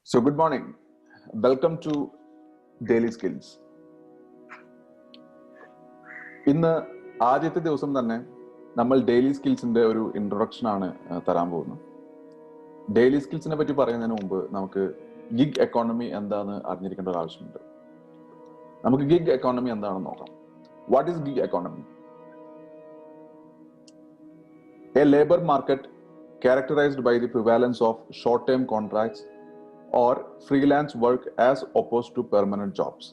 So good morning. Welcome to Daily Skills. ഇന്ന് ആദ്യത്തെ ദിവസം തന്നെ നമ്മൾ ഡെയിലി സ്കിൽസിന്റെ ഒരു ഇൻട്രൊഡക്ഷൻ ആണ് തരാൻ പോകുന്നത്. ഡെയിലി സ്കിൽസിനെ പറ്റി പറയുന്നതിന് മുമ്പ് നമുക്ക് ഗിഗ് എക്കോണമി എന്താണെന്ന് അറിഞ്ഞിരിക്കേണ്ട ഒരു ആവശ്യമുണ്ട്. നമുക്ക് ഗിഗ് എക്കോണമി എന്താണെന്ന് നോക്കാം. What is gig economy? A labour market characterized by the prevalence of short-term contracts or freelance work as opposed to permanent jobs.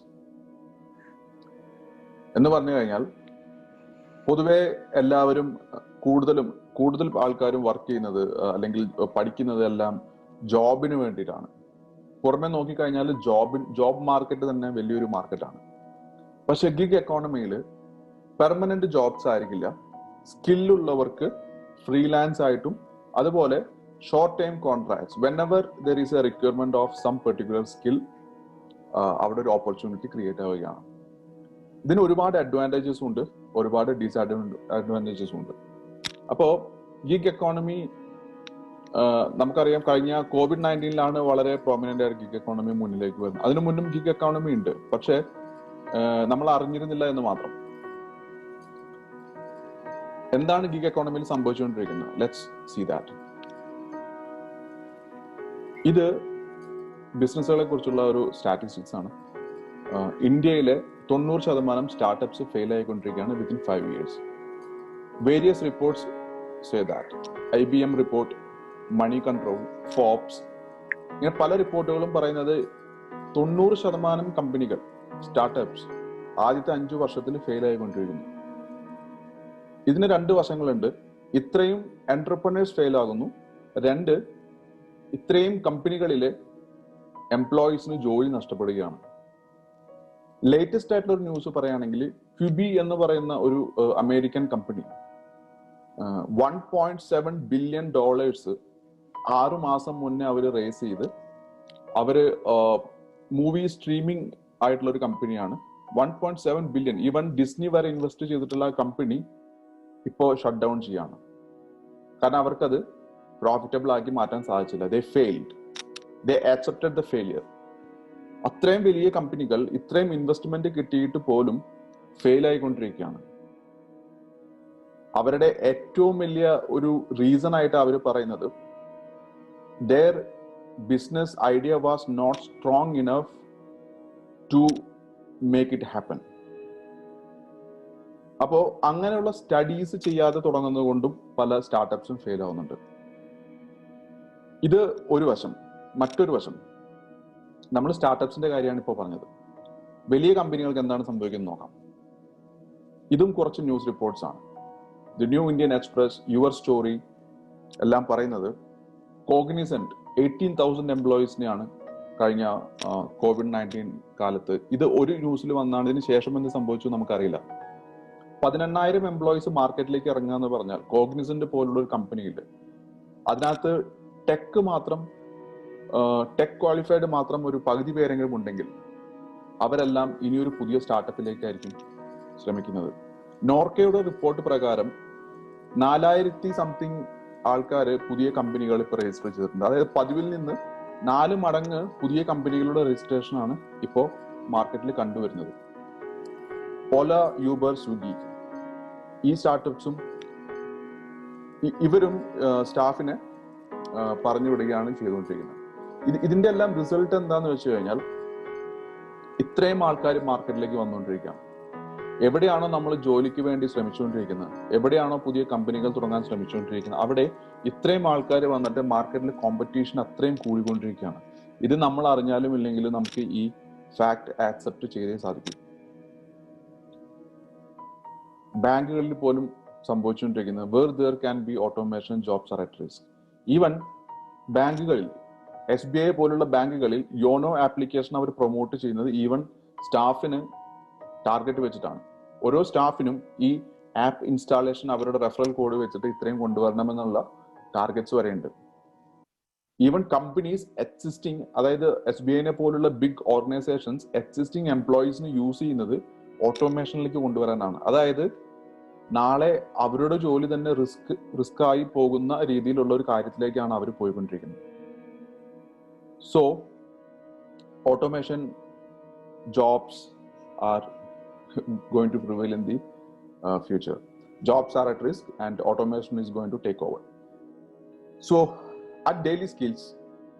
എന്ന് പറഞ്ഞു കഴിഞ്ഞാൽ പൊതുവെ എല്ലാവരും കൂടുതൽ ആൾക്കാരും വർക്ക് ചെയ്യുന്നത് അല്ലെങ്കിൽ പഠിക്കുന്നത് എല്ലാം ജോബിന് വേണ്ടിയിട്ടാണ്. പുറമെ നോക്കിക്കഴിഞ്ഞാൽ ജോബ് മാർക്കറ്റ് തന്നെ വലിയൊരു മാർക്കറ്റാണ്. പക്ഷെ ഗിഗ് എക്കോണമിയിൽ പെർമനന്റ് ജോബ്സ് ആയിരിക്കില്ല. സ്കില്ലുള്ളവർക്ക് ഫ്രീലാൻസ് ആയിട്ടും അതുപോലെ short time contracts whenever there is a requirement of some particular skill അവിടെ ഒരു ഓപ്പർച്യൂണിറ്റി ക്രിയേറ്റ് ആവുകയാണ്. ഇതിന് ഒരുപാട് അഡ്വാൻറ്റേജസ് ഉണ്ട്, ഒരുപാട് ഡിസ്അഡ്വാൻറ്റേജസ് ഉണ്ട്. അപ്പോൾ ഗിഗ് എക്കോണമി നമുക്കറിയാം, കഴിഞ്ഞ COVID-19 വളരെ പ്രോമിനന്റ് ആയിട്ട് ഗിഗ് എക്കോണമി മുന്നിലേക്ക് വരുന്നത്. അതിനു മുന്നും ഗിഗ് എക്കോണമി ഉണ്ട്, പക്ഷെ നമ്മൾ അറിഞ്ഞിരുന്നില്ല എന്ന് മാത്രം. എന്താണ് ഗിഗ് എക്കോണമിയിൽ സംഭവിച്ചുകൊണ്ടിരിക്കുന്നത്? Let's see that. ഇത് ബിസിനസ്സുകളെ കുറിച്ചുള്ള ഒരു സ്റ്റാറ്റിസ്റ്റിക്സ് ആണ്. ഇന്ത്യയിലെ 90% സ്റ്റാർട്ടപ്സ് ഫെയിൽ ആയിക്കൊണ്ടിരിക്കുകയാണ് within 5 years. Various reports say that. IBM report, money control, Forbes, ഇങ്ങനെ പല റിപ്പോർട്ടുകളും പറയുന്നത് 90% കമ്പനികൾ, സ്റ്റാർട്ടപ്സ് ആദ്യത്തെ 5 വർഷത്തിൽ ഫെയിൽ ആയിക്കൊണ്ടിരിക്കുന്നു. ഇതിന് 2 വശങ്ങളുണ്ട്. ഇത്രയും എന്റർപ്രനേഴ്സ് ഫെയിൽ ആകുന്നു, 2 ഇത്രയും കമ്പനികളിലെ എംപ്ലോയീസിന് ജോലി നഷ്ടപ്പെടുകയാണ്. ലേറ്റസ്റ്റ് ആയിട്ടുള്ള ഒരു ന്യൂസ് പറയുകയാണെങ്കിൽ ക്യുബി എന്ന് പറയുന്ന ഒരു അമേരിക്കൻ കമ്പനി $1.7 billion 6 മാസം മുന്നേ അവർ റേസ് ചെയ്ത്, അവര് മൂവി സ്ട്രീമിംഗ് ആയിട്ടുള്ള ഒരു കമ്പനിയാണ്. 1.7 billion, ഈവൻ ഡിസ്നി വരെ ഇൻവെസ്റ്റ് ചെയ്തിട്ടുള്ള കമ്പനി ഇപ്പോൾ ഷട്ട് ഡൗൺ ചെയ്യാണ്. കാരണം അവർക്കത് പ്രോഫിറ്റബിൾ ആക്കി മാറ്റാൻ സാധിച്ചില്ല. ദേ failed, they accepted the failure. അത്രയും വലിയ കമ്പനികൾ ഇത്രയും ഇൻവെസ്റ്റ്മെന്റ് കിട്ടിയിട്ട് പോലും ഫെയിൽ ആയിക്കൊണ്ടിരിക്കുകയാണ്. അവരുടെ ഏറ്റവും വലിയ ഒരു റീസൺ ആയിട്ട് അവർ പറയുന്നത് their business idea was not strong enough to make it happen. അപ്പോ അങ്ങനെയുള്ള സ്റ്റഡീസ് ചെയ്യാതെ തുടങ്ങുന്നത് കൊണ്ടും പല സ്റ്റാർട്ടപ്സും ഫെയിൽ ആവുന്നുണ്ട്. ഇത് ഒരു വശം. മറ്റൊരു വശം, നമ്മൾ സ്റ്റാർട്ടപ്സിന്റെ കാര്യമാണ് ഇപ്പോൾ പറഞ്ഞത്. വലിയ കമ്പനികൾക്ക് എന്താണ് സംഭവിക്കുന്നത് നോക്കാം. ഇതും കുറച്ച് ന്യൂസ് റിപ്പോർട്ട്സ് ആണ്. The new Indian express, your story എല്ലാം പറയുന്നത് കോഗ്നിസന്റ് 18,000 എംപ്ലോയീസിനെയാണ് കഴിഞ്ഞ COVID-19 കാലത്ത്. ഇത് ഒരു ന്യൂസിൽ വന്നാണ്. ഇതിന് ശേഷം എന്ത് സംഭവിച്ചു നമുക്കറിയില്ല. 18,000 എംപ്ലോയീസ് മാർക്കറ്റിലേക്ക് ഇറങ്ങുക എന്ന് പറഞ്ഞാൽ കോഗ്നിസന്റ് പോലുള്ള ഒരു കമ്പനിയിൽ അതിനകത്ത് ടെക് ക്വാളിഫൈഡ് മാത്രം ഒരു പകുതി പേരെങ്കിലും ഉണ്ടെങ്കിൽ അവരെല്ലാം ഇനിയൊരു പുതിയ സ്റ്റാർട്ടപ്പിലേക്കായിരിക്കും ശ്രമിക്കുന്നത്. നോർക്കയുടെ റിപ്പോർട്ട് പ്രകാരം 4,000 സംതിങ് ആൾക്കാര് പുതിയ കമ്പനികൾ ഇപ്പോൾ രജിസ്റ്റർ ചെയ്തിട്ടുണ്ട്. അതായത് പതിവിൽ നിന്ന് 4 മടങ്ങ് പുതിയ കമ്പനികളുടെ രജിസ്ട്രേഷൻ ആണ് ഇപ്പോൾ മാർക്കറ്റിൽ കണ്ടുവരുന്നത്. ഓല, യൂബർ, സ്വിഗ്ഗി, ഈ സ്റ്റാർട്ടപ്സും ഇവരും സ്റ്റാഫിനെ പറഞ്ഞു വിടുകയാണ് ചെയ്തുകൊണ്ടിരിക്കുന്നത്. ഇതിന്റെ എല്ലാം റിസൾട്ട് എന്താന്ന് വെച്ച് കഴിഞ്ഞാൽ ഇത്രയും ആൾക്കാർ മാർക്കറ്റിലേക്ക് വന്നുകൊണ്ടിരിക്കുകയാണ്. എവിടെയാണോ നമ്മൾ ജോലിക്ക് വേണ്ടി ശ്രമിച്ചുകൊണ്ടിരിക്കുന്നത്, എവിടെയാണോ പുതിയ കമ്പനികൾ തുടങ്ങാൻ ശ്രമിച്ചുകൊണ്ടിരിക്കുന്നത്, അവിടെ ഇത്രയും ആൾക്കാർ വന്നിട്ട് മാർക്കറ്റിൽ കോമ്പറ്റീഷൻ അത്രയും കൂടിക്കൊണ്ടിരിക്കുകയാണ്. ഇത് നമ്മൾ അറിഞ്ഞാലും ഇല്ലെങ്കിലും നമുക്ക് ഈ ഫാക്ട് ആക്സെപ്റ്റ് ചെയ്തേ സാധിക്കും. ബാങ്കുകളിൽ പോലും സംഭവിച്ചുകൊണ്ടിരിക്കുന്നത് where there can be automation, jobs are at risk. Even ബാങ്കുകളിൽ, SBI പോലുള്ള ബാങ്കുകളിൽ യോനോ ആപ്ലിക്കേഷൻ അവർ പ്രൊമോട്ട് ചെയ്യുന്നത് ഈവൻ സ്റ്റാഫിന് ടാർഗറ്റ് വെച്ചിട്ടാണ്. ഓരോ സ്റ്റാഫിനും ഈ ആപ്പ് ഇൻസ്റ്റാളേഷൻ അവരുടെ റെഫറൽ കോഡ് വെച്ചിട്ട് ഇത്രയും കൊണ്ടുവരണമെന്നുള്ള ടാർഗറ്റ്സ് വരെയുണ്ട്. ഈവൻ കമ്പനീസ് എക്സിസ്റ്റിംഗ്, അതായത് SBI പോലുള്ള ബിഗ് ഓർഗനൈസേഷൻസ് എക്സിസ്റ്റിംഗ് എംപ്ലോയീസിന് യൂസ് ചെയ്യുന്നത് ഓട്ടോമേഷനിലേക്ക് കൊണ്ടുവരാനാണ്. അതായത് നാളെ അവരുടെ ജോലി തന്നെ റിസ്ക് ആയി പോകുന്ന രീതിയിലുള്ള ഒരു കാര്യത്തിലേക്കാണ് അവർ പോയിക്കൊണ്ടിരിക്കുന്നത്. So automation jobs are going to prevail in the future. Jobs are at risk and automation is going to take over. So at Daily Skills,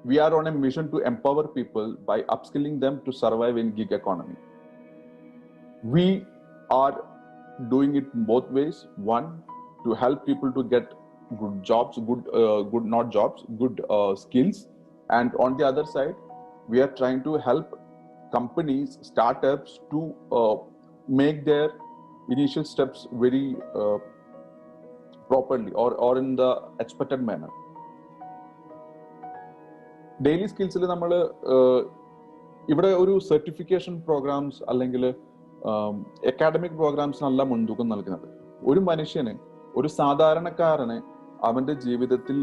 we are on a mission to empower people by upskilling them to survive in gig economy. We are doing it in both ways. One, to help people to get good jobs, good skills. And on the other side, we are trying to help companies, startups to make their initial steps very properly or in the expected manner. Daily സ്കിൽസിൽ നമ്മൾ ഇവിടെ ഒരു certification programmes അല്ലെങ്കിൽ academic പ്രോഗ്രാംസിനല്ല മുൻതൂക്കം നൽകുന്നത്. ഒരു മനുഷ്യന്, ഒരു സാധാരണക്കാരന് അവന്റെ ജീവിതത്തിൽ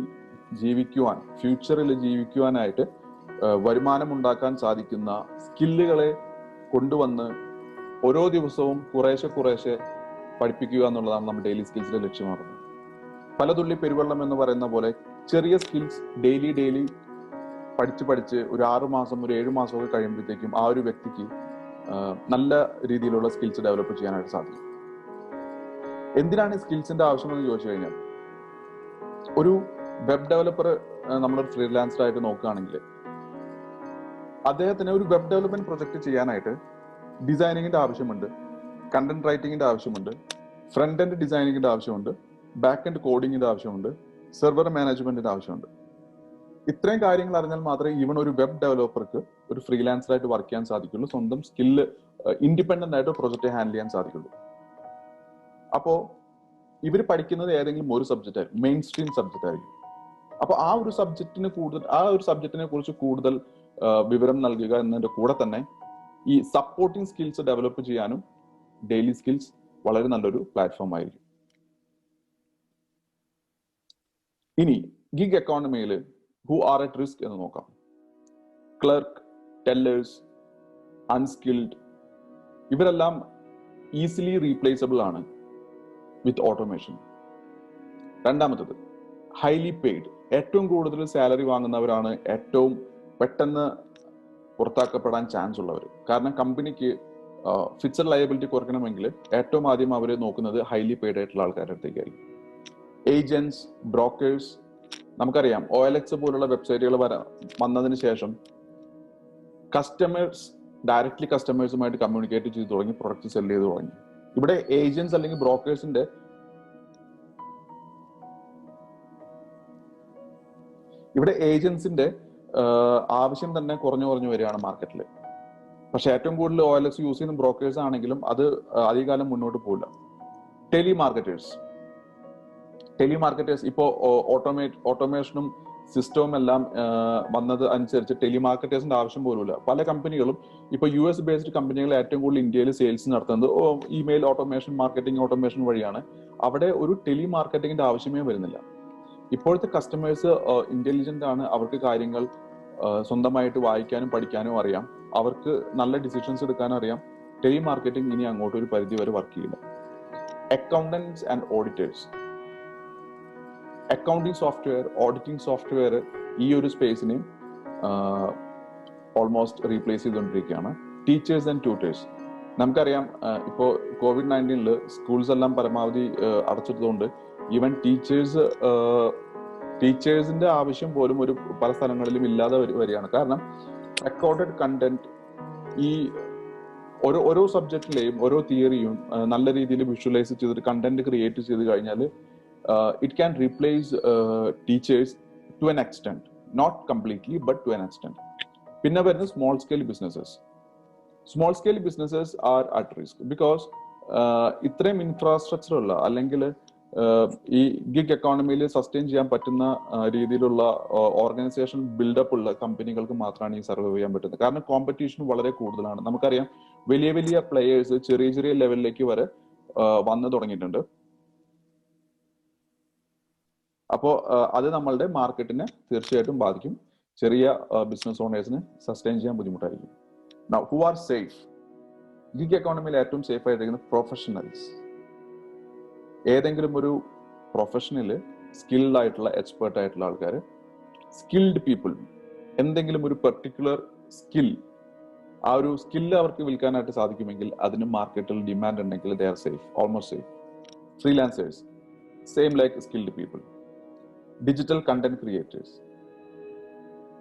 ജീവിക്കുവാൻ, ഫ്യൂച്ചറിൽ ജീവിക്കുവാനായിട്ട് വരുമാനം ഉണ്ടാക്കാൻ സാധിക്കുന്ന സ്കില്ലുകളെ കൊണ്ടുവന്ന് ഓരോ ദിവസവും കുറേശ്ശെ പഠിപ്പിക്കുക എന്നുള്ളതാണ് നമ്മൾ ഡെയിലി സ്കിൽസിന്റെ ലക്ഷ്യമാകുന്നത്. പലതുള്ളി പെരുവെള്ളം എന്ന് പറയുന്ന പോലെ ചെറിയ സ്കിൽസ് ഡെയിലി പഠിച്ച് ഒരു 6 മാസം, ഒരു 7 മാസമൊക്കെ കഴിയുമ്പോഴത്തേക്കും ആ ഒരു വ്യക്തിക്ക് നല്ല രീതിയിലുള്ള സ്കിൽസ് ഡെവലപ്പ് ചെയ്യാനായിട്ട് സാധിക്കും. എന്തിനാണ് ഈ സ്കിൽസിന്റെ ആവശ്യമെന്ന് ചോദിച്ചു കഴിഞ്ഞാൽ, ഒരു വെബ് ഡെവലപ്പർ നമ്മളൊരു ഫ്രീലാൻസർ ആയിട്ട് നോക്കുകയാണെങ്കിൽ അദ്ദേഹത്തിന് ഒരു വെബ് ഡെവലപ്മെന്റ് പ്രൊജക്ട് ചെയ്യാനായിട്ട് ഡിസൈനിങ്ങിന്റെ ആവശ്യമുണ്ട്, കണ്ടന്റ് റൈറ്റിംഗിന്റെ ആവശ്യമുണ്ട്, ഫ്രണ്ട് എൻഡ് ഡിസൈനിങ്ങിന്റെ ആവശ്യമുണ്ട്, ബാക്ക് എൻഡ് കോഡിങ്ങിന്റെ ആവശ്യമുണ്ട്, സെർവർ മാനേജ്മെന്റിന്റെ ആവശ്യമുണ്ട്. ഇത്രയും കാര്യങ്ങൾ അറിഞ്ഞാൽ മാത്രമേ ഈവൻ ഒരു വെബ് ഡെവലപ്പർക്ക് ഒരു ഫ്രീലാൻസർ ആയിട്ട് വർക്ക് ചെയ്യാൻ സാധിക്കുള്ളൂ, സ്വന്തം സ്കില്ല് ഇൻഡിപെൻഡന്റ് ആയിട്ട് പ്രൊജക്ട് ഹാൻഡിൽ ചെയ്യാൻ സാധിക്കുള്ളൂ. അപ്പോ ഇവർ പഠിക്കുന്നത് ഏതെങ്കിലും ഒരു സബ്ജക്റ്റ് ആയിരിക്കും, മെയിൻ സ്ട്രീം സബ്ജക്റ്റ് ആയിരിക്കും. അപ്പൊ ആ ഒരു സബ്ജക്റ്റിനെ കുറിച്ച് കൂടുതൽ വിവരം നൽകുക എന്നതിന്റെ കൂടെ തന്നെ ഈ സപ്പോർട്ടിംഗ് സ്കിൽസ് ഡെവലപ്പ് ചെയ്യാനും ഡെയിലി സ്കിൽസ് വളരെ നല്ലൊരു പ്ലാറ്റ്ഫോം ആയിരിക്കും. ഇനി ഗിഗ് എക്കോണമിയിൽ who are at risk എന്ന് നോക്കാം. ക്ലർക്ക്, ടെല്ലേഴ്സ്, അൺസ്കിൽഡ്, ഇവരെല്ലാം ഈസിലി റീപ്ലേസബിൾ ആണ് വിത്ത് ഓട്ടോമേഷൻ. രണ്ടാമത്തത് ഹൈലി പെയ്ഡ്, ഏറ്റവും കൂടുതൽ സാലറി വാങ്ങുന്നവരാണ് ഏറ്റവും പെട്ടെന്ന് പുറത്താക്കപ്പെടാൻ ചാൻസ് ഉള്ളവർ. കാരണം കമ്പനിക്ക് ഫിക്സഡ് ലയബിലിറ്റി കുറയ്ക്കണമെങ്കിൽ ഏറ്റവും ആദ്യം അവർ നോക്കുന്നത് ഹൈലി പെയ്ഡ് ആയിട്ടുള്ള ആൾക്കാരുടെ അടുത്തേക്കായിരിക്കും. ഏജന്റ്സ്, ബ്രോക്കേഴ്സ്, നമുക്കറിയാം OLX പോലുള്ള വെബ്സൈറ്റുകൾ വന്നതിന് ശേഷം ഡയറക്ട്ലി കസ്റ്റമേഴ്സുമായിട്ട് കമ്മ്യൂണിക്കേറ്റ് ചെയ്ത് തുടങ്ങി, പ്രൊഡക്റ്റ് സെല് ചെയ്ത് തുടങ്ങി. ഇവിടെ ഏജന്റ്സ് അല്ലെങ്കിൽ ബ്രോക്കേഴ്സിന്റെ ആവശ്യം തന്നെ കുറഞ്ഞു വരികയാണ് മാർക്കറ്റിൽ. പക്ഷെ ഏറ്റവും കൂടുതൽ OLX യൂസ് ചെയ്യുന്ന ബ്രോക്കേഴ്സ് ആണെങ്കിലും അത് അധികകാലം മുന്നോട്ട് പോകില്ല. ടെലിമാർക്കറ്റേഴ്സ് ഇപ്പോ ഓട്ടോമേഷനും സിസ്റ്റവും എല്ലാം വന്നത് അനുസരിച്ച് ടെലിമാർക്കറ്റേഴ്സിന്റെ ആവശ്യം പോലുമില്ല. പല കമ്പനികളും ഇപ്പൊ US ബേസ്ഡ് കമ്പനികൾ ഏറ്റവും കൂടുതൽ ഇന്ത്യയിൽ സെയിൽസ് നടത്തുന്നത് ഇമെയിൽ ഓട്ടോമേഷൻ, മാർക്കറ്റിംഗ് ഓട്ടോമേഷൻ വഴിയാണ്. അവിടെ ഒരു ടെലിമാർക്കറ്റിംഗിന്റെ ആവശ്യമേ വരുന്നില്ല. ഇപ്പോഴത്തെ കസ്റ്റമേഴ്സ് ഇന്റലിജന്റ് ആണ്, അവർക്ക് കാര്യങ്ങൾ സ്വന്തമായിട്ട് വായിക്കാനും പഠിക്കാനും അറിയാം, അവർക്ക് നല്ല ഡിസിഷൻസ് എടുക്കാനും അറിയാം. ടെലിമാർക്കറ്റിംഗ് ഇനി അങ്ങോട്ട് ഒരു പരിധി വരെ വർക്ക് ചെയ്യില്ല. Accountants and auditors, accounting software, auditing software ഈ ഒരു സ്പേസിനെ ഓൾമോസ്റ്റ് റീപ്ലേസ് ചെയ്തുകൊണ്ടിരിക്കുകയാണ്. ടീച്ചേഴ്സ് ആൻഡ് ട്യൂട്ടേഴ്സ്, നമുക്കറിയാം ഇപ്പോൾ COVID-19 സ്കൂൾസ് എല്ലാം പരമാവധി അടച്ചിട്ടതുകൊണ്ട് ഈവൻ ടീച്ചേഴ്സിന്റെ ആവശ്യം പോലും പല സ്ഥലങ്ങളിലും ഇല്ലാതെ വരികയാണ്. കാരണം റെക്കോർഡഡ് കണ്ടന്റ്, ഈ ഓരോ സബ്ജക്റ്റിലെയും ഓരോ തിയറിയും നല്ല രീതിയിൽ വിഷ്വലൈസ് ചെയ്തിട്ട് കണ്ടന്റ് ക്രിയേറ്റ് ചെയ്ത് കഴിഞ്ഞാൽ it can replace teachers to an extent, not completely but to an extent. പിന്നെ വരുന്ന small scale businesses are at risk because ഇത്രയും ഇൻഫ്രാസ്ട്രക്ചർ ഉള്ള അല്ലെങ്കിൽ ഈ ഗിഗ് എക്കോണമിയിൽ സസ്റ്റെയിൻ ചെയ്യാൻ പറ്റുന്ന രീതിയിലുള്ള ഓർഗനൈസേഷൻ ബിൽഡപ്പ് ഉള്ള കമ്പനികൾക്ക് മാത്രമാണ് ഈ സർവൈവ് ചെയ്യാൻ പറ്റുന്നത്. കാരണം കോമ്പറ്റീഷൻ വളരെ കൂടുതലാണ്. നമുക്കറിയാം വലിയ പ്ലെയേഴ്സ് ചെറിയ ലെവലിലേക്ക് വരെ വന്നു തുടങ്ങിയിട്ടുണ്ട്. അപ്പോൾ അത് നമ്മളുടെ മാർക്കറ്റിനെ തീർച്ചയായിട്ടും ബാധിക്കും. ചെറിയ ബിസിനസ് ഓണേഴ്സിന് സസ്റ്റെയിൻ ചെയ്യാൻ ബുദ്ധിമുട്ടായിരിക്കും. Now, who are safe? Gig എക്കോണമിയിൽ ഏറ്റവും സേഫ് ആയിരിക്കുന്നത് പ്രൊഫഷണൽസ്. ഏതെങ്കിലും ഒരു പ്രൊഫഷനിൽ സ്കിൽഡ് ആയിട്ടുള്ള, എക്സ്പേർട്ട് ആയിട്ടുള്ള ആൾക്കാർ, സ്കിൽഡ് പീപ്പിൾ, എന്തെങ്കിലും ഒരു പെർട്ടിക്കുലർ സ്കിൽ ആ ഒരു സ്കില്ല് അവർക്ക് വിൽക്കാനായിട്ട് സാധിക്കുമെങ്കിൽ അതിന് മാർക്കറ്റിൽ ഡിമാൻഡ് ഉണ്ടെങ്കിൽ they are safe, almost safe. Freelancers, same like skilled people. Digital content creators,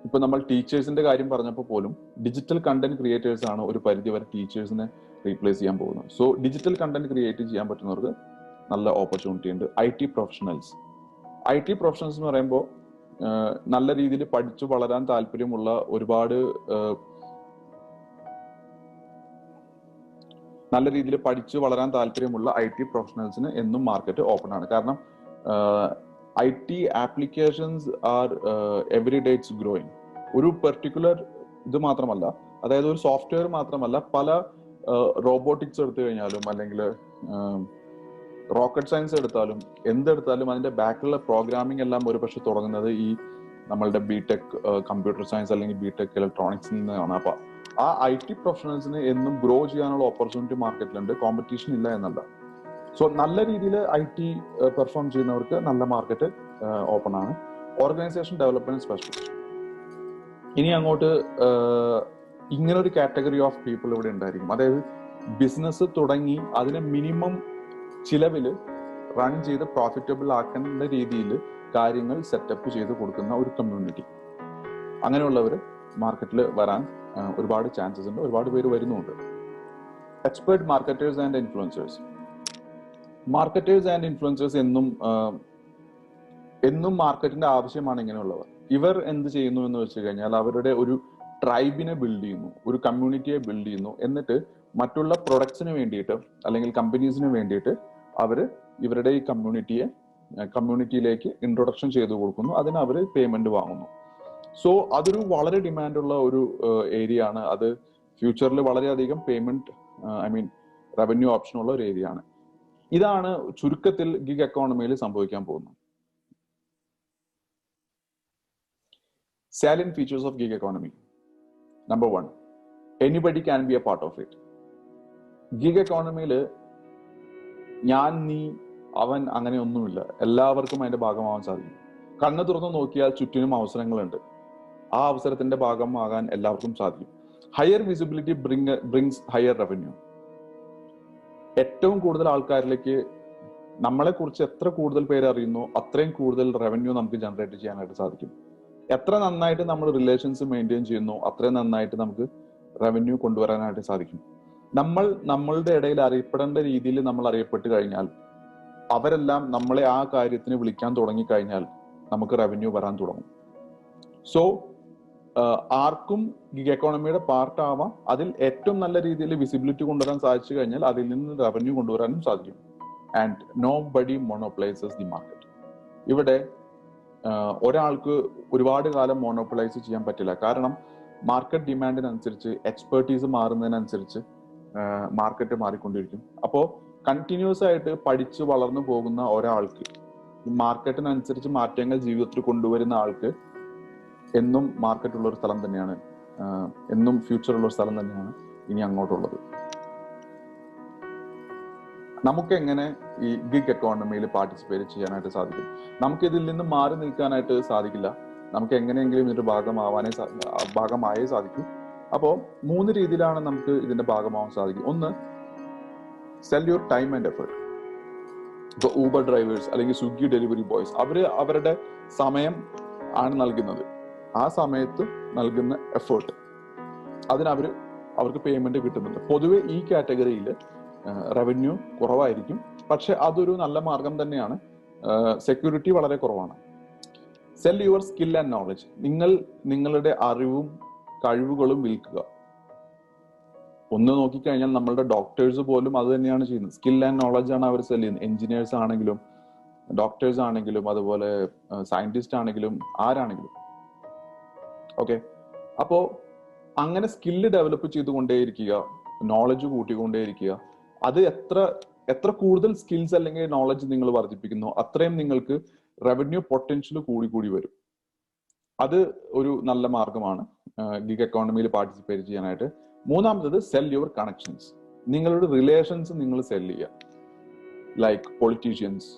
ഇപ്പൊ നമ്മൾ ടീച്ചേഴ്സിന്റെ കാര്യം പറഞ്ഞപ്പോൾ പോലും ഡിജിറ്റൽ കണ്ടന്റ് ക്രിയേറ്റേഴ്സ് ആണ് ഒരു പരിധി വരെ ടീച്ചേഴ്സിനെ റീപ്ലേസ് ചെയ്യാൻ പോകുന്നത്. സോ ഡിജിറ്റൽ കണ്ടന്റ് ക്രിയേറ്റ് ചെയ്യാൻ പറ്റുന്നവർക്ക് നല്ല ഓപ്പർച്യൂണിറ്റി ഉണ്ട്. IT പ്രൊഫഷണൽസ് എന്ന് പറയുമ്പോൾ നല്ല രീതിയിൽ പഠിച്ചു വളരാൻ താല്പര്യമുള്ള ഒരുപാട് IT പ്രൊഫഷണൽസിന് എന്നും മാർക്കറ്റ് ഓപ്പൺ ആണ്. കാരണം IT applications R every day it's growing. ഒരു പെർട്ടിക്കുലർ ഇത് മാത്രമല്ല, അതായത് ഒരു സോഫ്റ്റ്വെയർ മാത്രമല്ല, പല റോബോട്ടിക്സ് എടുത്തു കഴിഞ്ഞാലും അല്ലെങ്കിൽ റോക്കറ്റ് സയൻസ് എടുത്താലും എന്തെടുത്താലും അതിന്റെ ബാക്കിലുള്ള പ്രോഗ്രാമിംഗ് എല്ലാം ഒരുപക്ഷെ തുടങ്ങുന്നത് ഈ നമ്മളുടെ ബിടെക് കമ്പ്യൂട്ടർ സയൻസ് അല്ലെങ്കിൽ ബിടെക് ഇലക്ട്രോണിക്സിൽ നിന്നാണ്. അപ്പൊ ആ IT പ്രൊഫഷണൽസിന് എന്നും ഗ്രോ ചെയ്യാനുള്ള ഓപ്പർച്യൂണിറ്റി മാർക്കറ്റിലുണ്ട്, കോമ്പറ്റീഷൻ ഇല്ല എന്നല്ല. സോ നല്ല രീതിയിൽ IT പെർഫോം ചെയ്യുന്നവർക്ക് നല്ല മാർക്കറ്റ് ഓപ്പൺ ആണ്. ഓർഗനൈസേഷൻ ഡെവലപ്മെന്റ് സ്പെഷ്യലിസ്റ്റ്, ഇനി അങ്ങോട്ട് ഇങ്ങനെ ഒരു കാറ്റഗറി ഓഫ് പീപ്പിൾ ഇവിടെ ഉണ്ടായിരിക്കും. അതായത് ബിസിനസ് തുടങ്ങി അതിനെ മിനിമം ചിലവിൽ റൺ ചെയ്ത് പ്രോഫിറ്റബിൾ ആക്കേണ്ട രീതിയിൽ കാര്യങ്ങൾ സെറ്റപ്പ് ചെയ്ത് കൊടുക്കുന്ന ഒരു കമ്മ്യൂണിറ്റി. അങ്ങനെയുള്ളവർ മാർക്കറ്റിൽ വരാൻ ഒരുപാട് ചാൻസസ് ഉണ്ട്, ഒരുപാട് പേര് വരുന്നുണ്ട്. എക്സ്പേർട്ട് മാർക്കറ്റേഴ്സ് ആൻഡ് ഇൻഫ്ലുവൻസേഴ്സ് എന്നും മാർക്കറ്റിന്റെ ആവശ്യമാണ് ഇങ്ങനെയുള്ളവർ. ഇവർ എന്ത് ചെയ്യുന്നു എന്ന് വെച്ച് കഴിഞ്ഞാൽ അവരുടെ ഒരു ട്രൈബിനെ ബിൽഡ് ചെയ്യുന്നു, ഒരു കമ്മ്യൂണിറ്റിയെ ബിൽഡ് ചെയ്യുന്നു. എന്നിട്ട് മറ്റുള്ള പ്രൊഡക്ട്സിന് വേണ്ടിയിട്ട് അല്ലെങ്കിൽ കമ്പനീസിന് വേണ്ടിയിട്ട് അവർ ഇവരുടെ ഈ കമ്മ്യൂണിറ്റിയിലേക്ക് ഇൻട്രൊഡക്ഷൻ ചെയ്തു കൊടുക്കുന്നു. അതിന് അവർ പേയ്മെന്റ് വാങ്ങുന്നു. സോ അതൊരു വളരെ ഡിമാൻഡുള്ള ഒരു ഏരിയ ആണ്. അത് ഫ്യൂച്ചറിൽ വളരെയധികം പേയ്മെന്റ് റവന്യൂ ഓപ്ഷൻ ഉള്ള ഒരു ഏരിയ ആണ്. ഇതാണ് ചുരുക്കത്തിൽ ഗിഗ് എക്കോണമിയിൽ സംഭവിക്കാൻ പോകുന്നത്. Salient features of gig economy. Number 1, anybody can be a part of it. Gig economy ഞാൻ നീ അവൻ അങ്ങനെ ഒന്നുമില്ല, എല്ലാവർക്കും അതിന്റെ ഭാഗമാവാൻ സാധിക്കും. കണ്ണ് തുറന്നു നോക്കിയാൽ ചുറ്റിനും അവസരങ്ങളുണ്ട്. ആ അവസരത്തിന്റെ ഭാഗമാകാൻ എല്ലാവർക്കും സാധിക്കും. Higher visibility brings higher revenue. ഏറ്റവും കൂടുതൽ ആൾക്കാരിലേക്ക് നമ്മളെ കുറിച്ച് എത്ര കൂടുതൽ പേര് അറിയുന്നു അത്രയും കൂടുതൽ റവന്യൂ നമുക്ക് ജനറേറ്റ് ചെയ്യാനായിട്ട് സാധിക്കും. എത്ര നന്നായിട്ട് നമ്മൾ റിലേഷൻസ് മെയിൻറ്റെയിൻ ചെയ്യുന്നു അത്രയും നന്നായിട്ട് നമുക്ക് റവന്യൂ കൊണ്ടുവരാനായിട്ട് സാധിക്കും. നമ്മളുടെ ഇടയിൽ അറിയപ്പെടേണ്ട രീതിയിൽ നമ്മൾ അറിയപ്പെട്ട് കഴിഞ്ഞാൽ അവരെല്ലാം നമ്മളെ ആ കാര്യത്തിന് വിളിക്കാൻ തുടങ്ങിക്കഴിഞ്ഞാൽ നമുക്ക് റവന്യൂ വരാൻ തുടങ്ങും. സോ ആർക്കും ഗിഗ് എക്കോണമിയുടെ പാർട്ട് ആവാം. അതിൽ ഏറ്റവും നല്ല രീതിയിൽ വിസിബിലിറ്റി കൊണ്ടുവരാൻ സാധിച്ചു കഴിഞ്ഞാൽ അതിൽ നിന്ന് റവന്യൂ കൊണ്ടുവരാനും സാധിക്കും. And nobody monopolises the market. ഇവിടെ ഒരാൾക്ക് ഒരുപാട് കാലം മോണോപ്പൊളൈസ് ചെയ്യാൻ പറ്റില്ല. കാരണം മാർക്കറ്റ് ഡിമാൻഡിനനുസരിച്ച് എക്സ്പെർട്ടീസ് മാറുന്നതിനനുസരിച്ച് മാർക്കറ്റ് മാറിക്കൊണ്ടിരിക്കും. അപ്പോൾ കണ്ടിന്യൂസ് ആയിട്ട് പഠിച്ച് വളർന്നു പോകുന്ന ഒരാൾക്ക്, മാർക്കറ്റിനനുസരിച്ച് മാറ്റങ്ങൾ ജീവിതത്തിൽ കൊണ്ടുവരുന്ന ആൾക്ക് എന്നും മാർക്കറ്റുള്ള ഒരു സ്ഥലം തന്നെയാണ്, എന്നും ഫ്യൂച്ചറുള്ള ഒരു സ്ഥലം തന്നെയാണ് ഇനി അങ്ങോട്ടുള്ളത്. നമുക്ക് എങ്ങനെ ഈ ഗിഗ് എക്കോണമിയിൽ പാർട്ടിസിപ്പേറ്റ് ചെയ്യാനായിട്ട് സാധിക്കും? നമുക്ക് ഇതിൽ നിന്ന് മാറി നിൽക്കാനായിട്ട് സാധിക്കില്ല. നമുക്ക് എങ്ങനെയെങ്കിലും ഇതിന്റെ ഭാഗമായേ സാധിക്കും. അപ്പോൾ 3 രീതിയിലാണ് നമുക്ക് ഇതിന്റെ ഭാഗമാവാൻ സാധിക്കും. ഒന്ന്, cell your time and effort. ഇപ്പൊ ഊബർ ഡ്രൈവേഴ്സ് അല്ലെങ്കിൽ സ്വിഗ്ഗി ഡെലിവറി ബോയ്സ്, അവരുടെ സമയം ആണ് നൽകുന്നത്. ആ സമയത്ത് നൽകുന്ന എഫേർട്ട്, അതിന് അവർക്ക് പേയ്മെന്റ് കിട്ടുന്നുണ്ട്. പൊതുവെ ഈ കാറ്റഗറിയിൽ റവന്യൂ കുറവായിരിക്കും, പക്ഷെ അതൊരു നല്ല മാർഗം തന്നെയാണ്. സെക്യൂരിറ്റി വളരെ കുറവാണ്. Cell your skill and knowledge. നിങ്ങളുടെ അറിവും കഴിവുകളും വിൽക്കുക. ഒന്ന് നോക്കിക്കഴിഞ്ഞാൽ നമ്മളുടെ ഡോക്ടേഴ്സ് പോലും അത് തന്നെയാണ് ചെയ്യുന്നത്. സ്കിൽ ആൻഡ് നോളജ് ആണ് അവർ സെൽ ചെയ്യുന്നത്. എഞ്ചിനീയേഴ്സ് ആണെങ്കിലും ഡോക്ടേഴ്സ് ആണെങ്കിലും അതുപോലെ സയന്റിസ്റ്റ് ആണെങ്കിലും ആരാണെങ്കിലും. ഓക്കെ, അപ്പോ അങ്ങനെ സ്കില്ല് ഡെവലപ്പ് ചെയ്തുകൊണ്ടേയിരിക്കുക, നോളജ് കൂട്ടിക്കൊണ്ടേയിരിക്കുക. അത് എത്ര കൂടുതൽ സ്കിൽസ് അല്ലെങ്കിൽ നോളജ് നിങ്ങൾ വർദ്ധിപ്പിക്കുന്നു അത്രയും നിങ്ങൾക്ക് റവന്യൂ പൊട്ടൻഷ്യൽ കൂടി വരും. അത് ഒരു നല്ല മാർഗമാണ് ഗിഗ് എക്കോണമിയിൽ പാർട്ടിസിപ്പേറ്റ് ചെയ്യാനായിട്ട്. മൂന്നാമത്തത്, സെൽ യുവർ കണക്ഷൻസ്. നിങ്ങളുടെ റിലേഷൻസ് നിങ്ങൾ സെൽ ചെയ്യുക. ലൈക്ക് പൊളിറ്റീഷ്യൻസ്,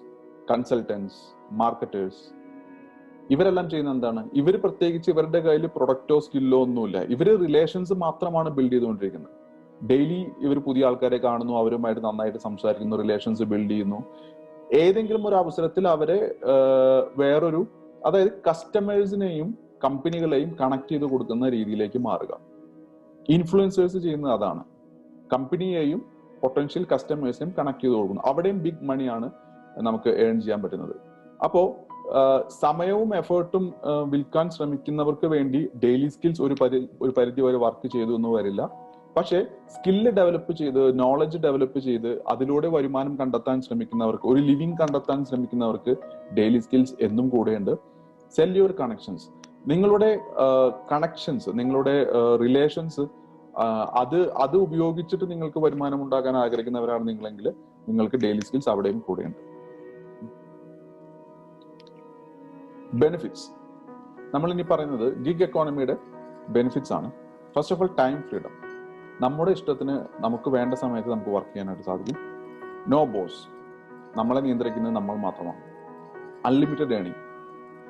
കൺസൾട്ടൻസ്, മാർക്കറ്റേഴ്സ്, ഇവരെല്ലാം ചെയ്യുന്ന എന്താണ്? ഇവർ പ്രത്യേകിച്ച് ഇവരുടെ കയ്യിൽ പ്രൊഡക്റ്റോ സ്കില്ലോ ഒന്നുമില്ല. ഇവര് റിലേഷൻസ് മാത്രമാണ് ബിൽഡ് ചെയ്തുകൊണ്ടിരിക്കുന്നത്. ഡെയിലി ഇവർ പുതിയ ആൾക്കാരെ കാണുന്നു, അവരുമായിട്ട് നന്നായിട്ട് സംസാരിക്കുന്നു, റിലേഷൻസ് ബിൽഡ് ചെയ്യുന്നു. ഏതെങ്കിലും ഒരു അവസരത്തിൽ അവരെ വേറൊരു, അതായത് കസ്റ്റമേഴ്സിനെയും കമ്പനികളെയും കണക്ട് ചെയ്ത് കൊടുക്കുന്ന രീതിയിലേക്ക് മാറുക. ഇൻഫ്ലുവൻസേഴ്സ് ചെയ്യുന്നത് അതാണ്. കമ്പനിയെയും പൊട്ടൻഷ്യൽ കസ്റ്റമേഴ്സിനെയും കണക്ട് ചെയ്ത് കൊടുക്കുന്നു. അവിടെയും ബിഗ് മണിയാണ് നമുക്ക് ഏൺ ചെയ്യാൻ പറ്റുന്നത്. അപ്പോ സമയവും എഫേർട്ടും വിൽക്കാൻ ശ്രമിക്കുന്നവർക്ക് വേണ്ടി ഡെയിലി സ്കിൽസ് ഒരു പരിധി വരെ വർക്ക് ചെയ്തു എന്ന് വരില്ല. പക്ഷെ സ്കില്ല് ഡെവലപ്പ് ചെയ്ത്, നോളജ് ഡെവലപ്പ് ചെയ്ത് അതിലൂടെ വരുമാനം കണ്ടെത്താൻ ശ്രമിക്കുന്നവർക്ക്, ഒരു ലിവിങ് കണ്ടെത്താൻ ശ്രമിക്കുന്നവർക്ക് ഡെയിലി സ്കിൽസ് എന്നും കൂടെയുണ്ട്. Cell your connections. നിങ്ങളുടെ കണക്ഷൻസ്, നിങ്ങളുടെ റിലേഷൻസ്, അത് ഉപയോഗിച്ചിട്ട് നിങ്ങൾക്ക് വരുമാനം ഉണ്ടാക്കാൻ ആഗ്രഹിക്കുന്നവരാണ് നിങ്ങളെങ്കിൽ നിങ്ങൾക്ക് ഡെയിലി സ്കിൽസ് അവിടെയും കൂടെയുണ്ട്. ബെനിഫിറ്റ്സ്. നമ്മൾ ഇനി പറയുന്നത് ഗിഗ് എക്കോണമിയുടെ ബെനിഫിറ്റ്സ് ആണ്. First of all, time freedom. നമ്മുടെ ഇഷ്ടത്തിന് നമുക്ക് വേണ്ട സമയത്ത് നമുക്ക് വർക്ക് ചെയ്യാനായിട്ട് സാധിക്കും. No boss. നമ്മളെ നിയന്ത്രിക്കുന്നത് നമ്മൾ മാത്രമാണ്. Unlimited earning.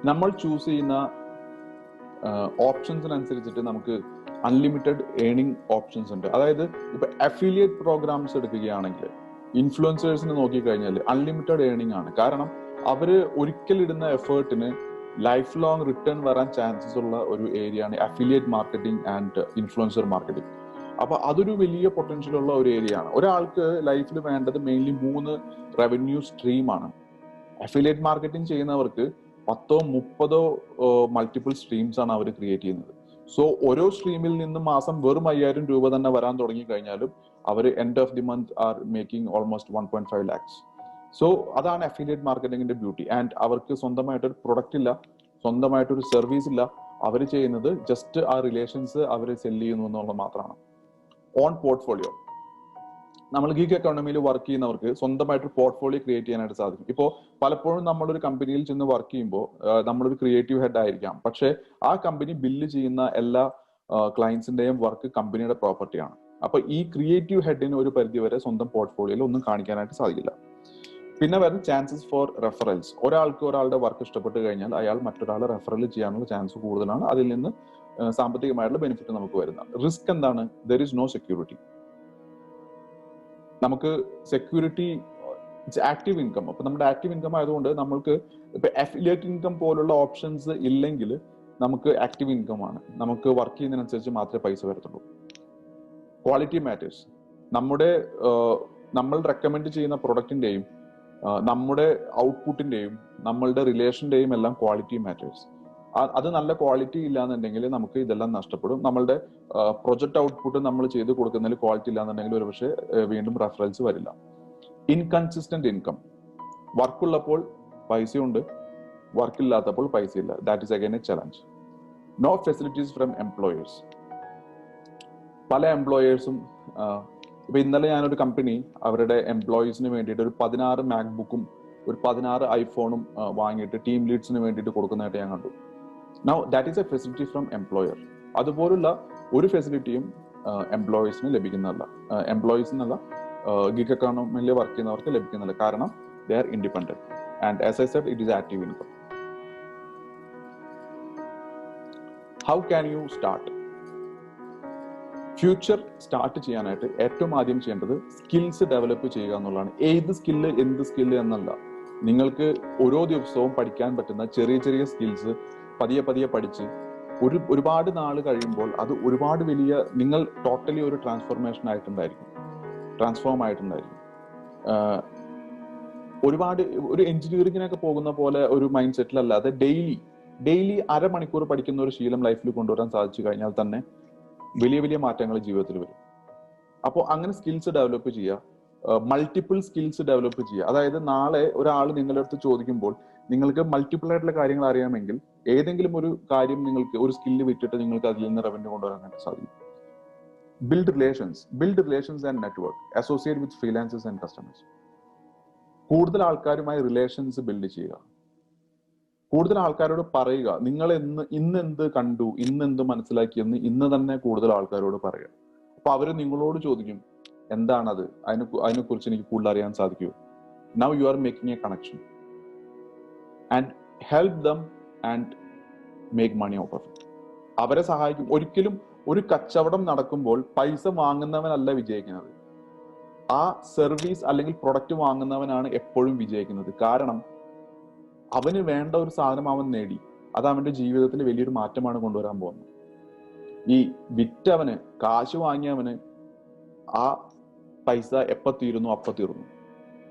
നമ്മൾ ചൂസ് ചെയ്യുന്ന ഓപ്ഷൻസിനനുസരിച്ചിട്ട് നമുക്ക് അൺലിമിറ്റഡ് ഏണിംഗ് ഓപ്ഷൻസ് ഉണ്ട്. അതായത് ഇപ്പൊ അഫിലിയേറ്റ് പ്രോഗ്രാംസ് എടുക്കുകയാണെങ്കിൽ ഇൻഫ്ലുവൻസേഴ്സിന് നോക്കിക്കഴിഞ്ഞാൽ അൺലിമിറ്റഡ് ഏണിംഗ് ആണ്. കാരണം അവര് ഒരിക്കലിടുന്ന എഫേർട്ടിന് ലൈഫ് ലോങ് റിട്ടേൺ വരാൻ ചാൻസസ് ഉള്ള ഒരു ഏരിയയാണ് affiliate marketing and influencer marketing. അപ്പൊ അതൊരു വലിയ പൊട്ടൻഷ്യൽ ഉള്ള ഒരു ഏരിയയാണ്. ഒരാൾക്ക് ലൈഫിൽ വേണ്ടത് മെയിൻലി 3 റവന്യൂ സ്ട്രീമാണ്. അഫിലിയേറ്റ് മാർക്കറ്റിംഗ് ചെയ്യുന്നവർക്ക് 10-30 മൾട്ടിപ്പിൾ സ്ട്രീംസ് ആണ് അവർ ക്രിയേറ്റ് ചെയ്യുന്നത്. സോ ഓരോ സ്ട്രീമിൽ നിന്നും മാസം വെറും 5000 രൂപ തന്നെ വരാൻ തുടങ്ങി കഴിഞ്ഞാലും അവർ end of the month are making almost 1.5 lakhs. So അതാണ് അഫിലിയേറ്റ് മാർക്കറ്റിംഗിന്റെ ബ്യൂട്ടി. ആൻഡ് അവർക്ക് സ്വന്തമായിട്ടൊരു പ്രൊഡക്റ്റ് ഇല്ല, സ്വന്തമായിട്ടൊരു സർവീസ് ഇല്ല. അവർ ചെയ്യുന്നത് ജസ്റ്റ് ആ റിലേഷൻസ് അവർ സെല് ചെയ്യുന്നു എന്നുള്ളത് മാത്രമാണ്. On portfolio. നമ്മൾ ഗിഗ് എക്കോണമിയിൽ വർക്ക് ചെയ്യുന്നവർക്ക് സ്വന്തമായിട്ട് പോർട്ട്ഫോളിയോ ക്രിയേറ്റ് ചെയ്യാനായിട്ട് സാധിക്കും. ഇപ്പോൾ പലപ്പോഴും നമ്മളൊരു കമ്പനിയിൽ ചെന്ന് വർക്ക് ചെയ്യുമ്പോൾ നമ്മളൊരു ക്രിയേറ്റീവ് ഹെഡ് ആയിരിക്കാം, പക്ഷെ ആ കമ്പനി ബില്ല് ചെയ്യുന്ന എല്ലാ ക്ലയൻസിന്റെയും വർക്ക് കമ്പനിയുടെ പ്രോപ്പർട്ടിയാണ്. അപ്പൊ ഈ ക്രിയേറ്റീവ് ഹെഡിന് ഒരു പരിധി വരെ സ്വന്തം പോർട്ട്ഫോളിയോയിൽ ഒന്നും കാണിക്കാനായിട്ട് സാധിക്കില്ല. പിന്നെ വരുന്ന ചാൻസസ് ഫോർ റെഫറൽസ്. ഒരാൾക്ക് ഒരാളുടെ വർക്ക് ഇഷ്ടപ്പെട്ട് കഴിഞ്ഞാൽ അയാൾ മറ്റൊരാളെ റെഫറൽ ചെയ്യാനുള്ള ചാൻസ് കൂടുതലാണ്. അതിൽ നിന്ന് സാമ്പത്തികമായിട്ടുള്ള ബെനിഫിറ്റ് നമുക്ക് വരുന്നത്. റിസ്ക് എന്താണ്? There is no security. നമുക്ക് സെക്യൂരിറ്റി ആക്റ്റീവ് ഇൻകം. അപ്പൊ നമ്മുടെ ആക്റ്റീവ് ഇൻകം ആയതുകൊണ്ട് നമ്മൾക്ക് ഇപ്പൊ അഫിലിയേറ്റ് ഇൻകം പോലുള്ള ഓപ്ഷൻസ് ഇല്ലെങ്കിൽ നമുക്ക് ആക്റ്റീവ് ഇൻകം ആണ്. നമുക്ക് വർക്ക് ചെയ്യുന്നതിനനുസരിച്ച് മാത്രമേ പൈസ വരത്തുള്ളൂ. Quality matters. നമ്മൾ റെക്കമെൻഡ് ചെയ്യുന്ന പ്രൊഡക്റ്റിന്റെയും നമ്മുടെ ഔട്ട്പുട്ടിന്റെയും നമ്മളുടെ റിലേഷന്റെയും എല്ലാം ക്വാളിറ്റി മാറ്റേഴ്സ്. അത് നല്ല ക്വാളിറ്റി ഇല്ലാന്നുണ്ടെങ്കിൽ നമുക്ക് ഇതെല്ലാം നഷ്ടപ്പെടും. നമ്മളുടെ പ്രൊജക്ട് ഔട്ട്പുട്ട് നമ്മൾ ചെയ്ത് കൊടുക്കുന്നതിൽ ക്വാളിറ്റി ഇല്ലാന്നുണ്ടെങ്കിൽ ഒരു പക്ഷേ വീണ്ടും റെഫറൻസ് വരില്ല. Inconsistent income. വർക്കുള്ളപ്പോൾ പൈസയുണ്ട്, വർക്കില്ലാത്തപ്പോൾ പൈസയില്ല. That is again a challenge. No facilities from employers. പല എംപ്ലോയേഴ്സും ഇപ്പൊ ഇന്നലെ ഞാനൊരു കമ്പനി അവരുടെ എംപ്ലോയീസിന് വേണ്ടിയിട്ട് ഒരു 16 മാക്ബുക്കും ഒരു 16 ഐഫോണും വാങ്ങിയിട്ട് ടീം ലീഡ്സിന് വേണ്ടിയിട്ട് കൊടുക്കുന്നതായിട്ട് ഞാൻ കണ്ടു. Now that is A facility from employer. അതുപോലുള്ള ഒരു ഫെസിലിറ്റിയും എംപ്ലോയീസിന് ലഭിക്കുന്നതല്ല. എംപ്ലോയീസിനല്ല, ഗിഗ് എക്കോണമിയിൽ വർക്ക് ചെയ്യുന്നവർക്ക് ലഭിക്കുന്നില്ല. കാരണം they are independent. And as I said, it is active income. How can you start? Future start ചെയ്യാനായിട്ട് ഏറ്റവും ആദ്യം ചെയ്യേണ്ടത് സ്കിൽസ് ഡെവലപ്പ് ചെയ്യുക എന്നുള്ളതാണ്. ഏത് സ്കില്ല്, എന്ത് സ്കില്ല് എന്നല്ല, നിങ്ങൾക്ക് ഓരോ ദിവസവും പഠിക്കാൻ പറ്റുന്ന ചെറിയ ചെറിയ സ്കിൽസ് പതിയെ പതിയെ പഠിച്ച് ഒരുപാട് നാൾ കഴിയുമ്പോൾ അത് ഒരുപാട് വലിയ, നിങ്ങൾ ടോട്ടലി ഒരു ട്രാൻസ്ഫോം ആയിട്ടുണ്ടായിരിക്കും. ഒരുപാട് ഒരു എഞ്ചിനീയറിംഗിനൊക്കെ പോകുന്ന പോലെ ഒരു മൈൻഡ് സെറ്റിലല്ലാതെ ഡെയിലി അരമണിക്കൂർ പഠിക്കുന്ന ഒരു ശീലം ലൈഫിൽ കൊണ്ടുവരാൻ സാധിച്ചു കഴിഞ്ഞാൽ തന്നെ വലിയ വലിയ മാറ്റങ്ങൾ ജീവിതത്തിൽ വരും. അപ്പോൾ അങ്ങനെ സ്കിൽസ് ഡെവലപ്പ് ചെയ്യുക, മൾട്ടിപ്പിൾ സ്കിൽസ് ഡെവലപ്പ് ചെയ്യുക. അതായത് നാളെ ഒരാൾ നിങ്ങളുടെ അടുത്ത് ചോദിക്കുമ്പോൾ നിങ്ങൾക്ക് മൾട്ടിപ്പിൾ ആയിട്ടുള്ള കാര്യങ്ങൾ അറിയാമെങ്കിൽ ഏതെങ്കിലും ഒരു കാര്യം നിങ്ങൾക്ക് ഒരു സ്കില്ല് വിറ്റിട്ട് നിങ്ങൾക്ക് അതിൽ നിന്ന് റവന്യൂ കൊണ്ടുവരാനായിട്ട് സാധിക്കും. Build relations and network. Associate with freelancers and customers. കൂടുതൽ ആൾക്കാരുമായി റിലേഷൻസ് ബിൽഡ് ചെയ്യുക. കൂടുതൽ ആൾക്കാരോട് പറയുക, നിങ്ങൾ ഇന്നെന്ത് കണ്ടു, ഇന്നെന്ത് മനസ്സിലാക്കിയെന്ന് ഇന്ന് തന്നെ കൂടുതൽ ആൾക്കാരോട് പറയുക. അപ്പൊ അവര് നിങ്ങളോട് ചോദിക്കും എന്താണത്, അതിനെക്കുറിച്ച് എനിക്ക് കൂടുതൽ അറിയാൻ സാധിക്കുമോ. Now you are making a connection and help them and make money out of it. അവരെ സഹായിക്കും. ഒരിക്കലും ഒരു കച്ചവടം നടക്കുമ്പോൾ പൈസ വാങ്ങുന്നവനല്ല വിജയിക്കുന്നത്, ആ സർവീസ് അല്ലെങ്കിൽ പ്രൊഡക്റ്റ് വാങ്ങുന്നവനാണ് എപ്പോഴും വിജയിക്കുന്നത്. കാരണം അവന് വേണ്ട ഒരു സാധനം അവൻ നേടി, അത് അവന്റെ ജീവിതത്തിൽ വലിയൊരു മാറ്റമാണ് കൊണ്ടുവരാൻ പോകുന്നത്. ഈ വിറ്റവന്, കാശ് വാങ്ങിയവന് ആ പൈസ എപ്പോ തീരുന്നു അപ്പൊ തീർന്നു.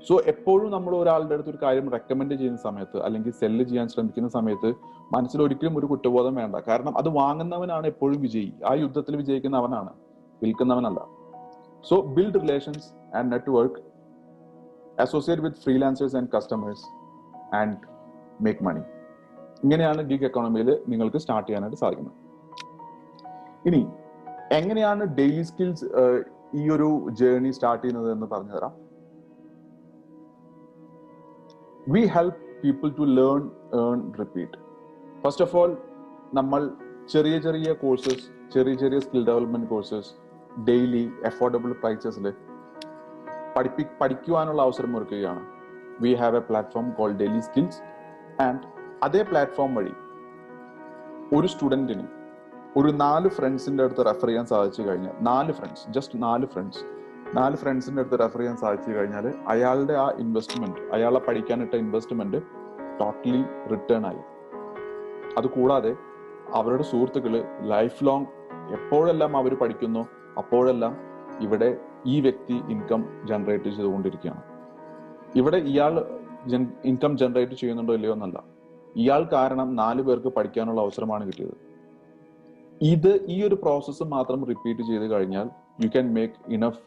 സോ എപ്പോഴും നമ്മൾ ഒരാളുടെ അടുത്ത് ഒരു കാര്യം റെക്കമെൻഡ് ചെയ്യുന്ന സമയത്ത് അല്ലെങ്കിൽ സെല്ല് ചെയ്യാൻ ശ്രമിക്കുന്ന സമയത്ത് മനസ്സിൽ ഒരിക്കലും ഒരു കുറ്റബോധം വേണ്ട. കാരണം അത് വാങ്ങുന്നവനാണ് എപ്പോഴും വിജയി. ആ യുദ്ധത്തിൽ വിജയിക്കുന്ന അവനാണ്, വിൽക്കുന്നവനല്ല. So build relations and network, associate with freelancers and customers and make money. ഇങ്ങനെയാണ് ഗിഗ് എക്കോണമിയിൽ നിങ്ങൾക്ക് സ്റ്റാർട്ട് ചെയ്യാനായിട്ട് സാധിക്കുന്നത്. ഇനി എങ്ങനെയാണ് ഡെയിലി സ്കിൽസ് ഈ ഒരു ജേർണി സ്റ്റാർട്ട് ചെയ്യുന്നത് എന്ന് പറഞ്ഞുതരാം. We help people to learn, earn, repeat. First of all, നമ്മൾ ചെറിയ ചെറിയ കോഴ്സസ്, ചെറിയ ചെറിയ skill development courses daily affordable പ്രൈസസിൽ പഠിക്കുവാനുള്ള അവസരം ഒരുക്കുകയാണ്. We have a platform called daily skills. And അതേ പ്ലാറ്റ്ഫോം വഴി ഒരു സ്റ്റുഡൻറ്റിന് ഒരു 4 ഫ്രണ്ട്സിന്റെ അടുത്ത് റെഫർ ചെയ്യാൻ സാധിച്ചു കഴിഞ്ഞാൽ, 4 ഫ്രണ്ട്സ്, ജസ്റ്റ് 4 ഫ്രണ്ട്സിന്റെ അടുത്ത് റെഫർ ചെയ്യാൻ സാധിച്ചു കഴിഞ്ഞാൽ അയാളുടെ ആ ഇൻവെസ്റ്റ്മെന്റ്, അയാളെ പഠിക്കാനിട്ട ഇൻവെസ്റ്റ്മെന്റ് ടോട്ടലി റിട്ടേൺ ആയി. അതുകൂടാതെ അവരുടെ സുഹൃത്തുക്കള് ലൈഫ് ലോങ് എപ്പോഴെല്ലാം അവർ പഠിക്കുന്നു അപ്പോഴെല്ലാം ഇവിടെ ഈ വ്യക്തി ഇൻകം ജനറേറ്റ് ചെയ്തുകൊണ്ടിരിക്കുകയാണ്. ഇവിടെ ഇയാൾ ഇൻകം ജനറേറ്റ് ചെയ്യുന്നുണ്ടോ ഇല്ലയോ എന്നല്ല, ഇയാൾ കാരണം 4 പേർക്ക് പഠിക്കാനുള്ള അവസരമാണ് കിട്ടിയത്. ഈ ഒരു പ്രോസസ്സ് മാത്രം റിപ്പീറ്റ് ചെയ്ത് കഴിഞ്ഞാൽ you can make enough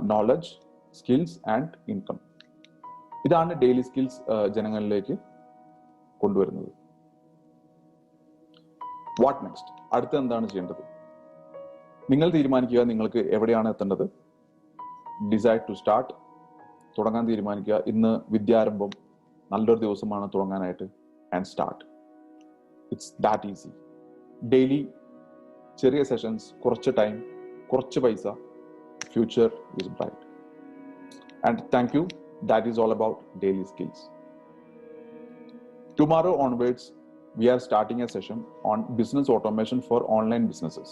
knowledge, skills and income. ഇതാണ് ഡെയിലി സ്കിൽസ് ജനങ്ങളിലേക്ക് കൊണ്ടുവരുന്നത്. What next? അടുത്ത എന്താണ് ചെയ്യേണ്ടത്? നിങ്ങൾ തീരുമാനിക്കുക നിങ്ങൾക്ക് എവിടെയാണ് എത്തേണ്ടത്. Decide to start. തുടങ്ങാൻ തീരുമാനിക്കുക. ഇന്ന് വിദ്യാരംഭം, നല്ലൊരു ദിവസമാണ് തുടങ്ങാനായിട്ട്. And start. It's that easy. Daily ചെറിയ സെഷൻസ്, കുറച്ച് ടൈം, കുറച്ച് പൈസ. Future is bright. And thank you. That is all about daily skills. Tomorrow onwards, we are starting a session on business automation for online businesses.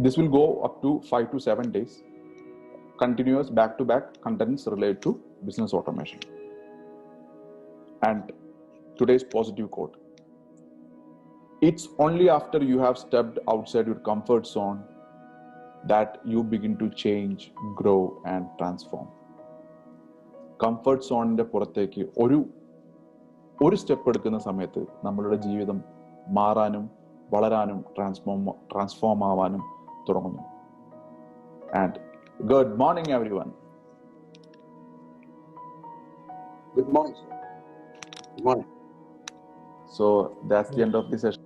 This will go up to 5 to 7 days. Continuous back-to-back contents related to business automation. And today's positive quote. It's only after you have stepped outside your comfort zone that you begin to change, grow and transform. Comfort സോണിന്റെ പുറത്തേക്ക് ഒരു step എടുക്കുന്ന സമയത്ത് നമ്മളുടെ ജീവിതം മാറാനും വളരാനും transform ആവാനും തുടങ്ങുന്നു. And good morning everyone. Good morning, sir. Good morning. So that's the end of the session.